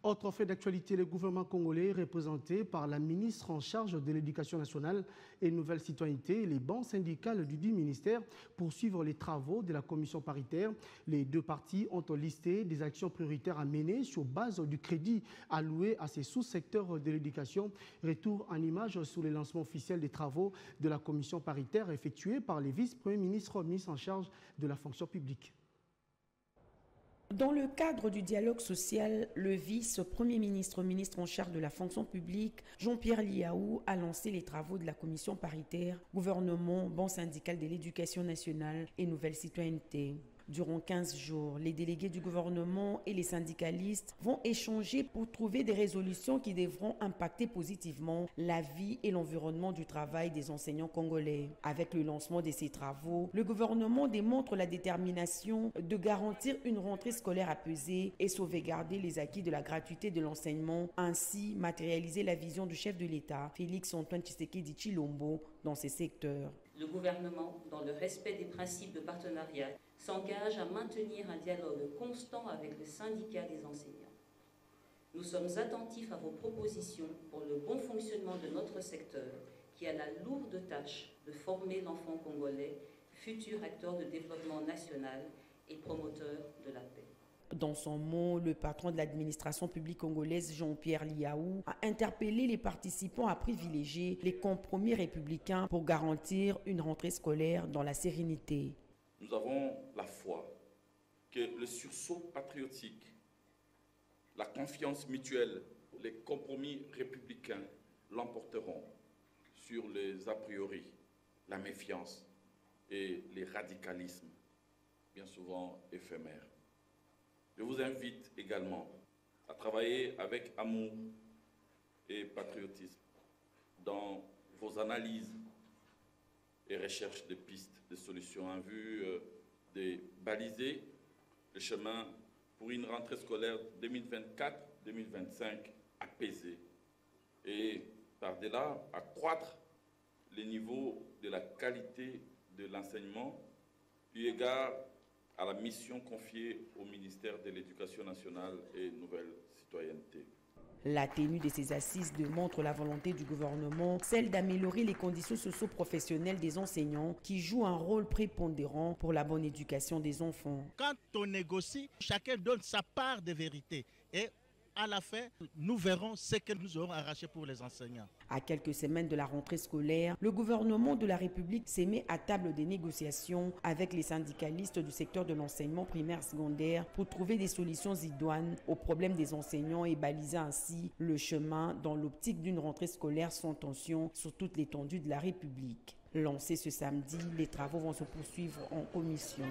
Autre fait d'actualité, le gouvernement congolais, représenté par la ministre en charge de l'Éducation nationale et Nouvelle Citoyenneté, et les bancs syndicales du dit ministère poursuivent les travaux de la commission paritaire. Les deux parties ont listé des actions prioritaires à mener sur base du crédit alloué à ces sous-secteurs de l'éducation. Retour en image sur le lancement officiel des travaux de la commission paritaire effectués par les vice-premiers ministres en charge de la fonction publique. Dans le cadre du dialogue social, le vice-premier ministre en charge de la fonction publique, Jean-Pierre Liaou, a lancé les travaux de la commission paritaire, gouvernement, banque syndicale de l'éducation nationale et nouvelle citoyenneté. Durant 15 jours, les délégués du gouvernement et les syndicalistes vont échanger pour trouver des résolutions qui devront impacter positivement la vie et l'environnement du travail des enseignants congolais. Avec le lancement de ces travaux, le gouvernement démontre la détermination de garantir une rentrée scolaire apaisée et sauvegarder les acquis de la gratuité de l'enseignement, ainsi matérialiser la vision du chef de l'État, Félix-Antoine Tshisekedi Tshilombo, dans ces secteurs. Le gouvernement, dans le respect des principes de partenariat, s'engage à maintenir un dialogue constant avec le syndicat des enseignants. Nous sommes attentifs à vos propositions pour le bon fonctionnement de notre secteur, qui a la lourde tâche de former l'enfant congolais, futur acteur de développement national et promoteur de la paix. Dans son mot, le patron de l'administration publique congolaise, Jean-Pierre Liaou, a interpellé les participants à privilégier les compromis républicains pour garantir une rentrée scolaire dans la sérénité. Nous avons la foi que le sursaut patriotique, la confiance mutuelle, les compromis républicains l'emporteront sur les a priori, la méfiance et les radicalismes, bien souvent éphémères. Je vous invite également à travailler avec amour et patriotisme dans vos analyses et recherches de pistes, de solutions en vue de baliser le chemin pour une rentrée scolaire 2024-2025 apaisée et par-delà accroître le niveau de la qualité de l'enseignement eu égard à la mission confiée au ministère de l'Éducation nationale et Nouvelle Citoyenneté. La tenue de ces assises démontre la volonté du gouvernement, celle d'améliorer les conditions socio-professionnelles des enseignants qui jouent un rôle prépondérant pour la bonne éducation des enfants. Quand on négocie, chacun donne sa part de vérité et à la fin, nous verrons ce que nous aurons arraché pour les enseignants. À quelques semaines de la rentrée scolaire, le gouvernement de la République s'est mis à table des négociations avec les syndicalistes du secteur de l'enseignement primaire secondaire pour trouver des solutions idoines aux problèmes des enseignants et baliser ainsi le chemin dans l'optique d'une rentrée scolaire sans tension sur toute l'étendue de la République. Lancés ce samedi, les travaux vont se poursuivre en commission.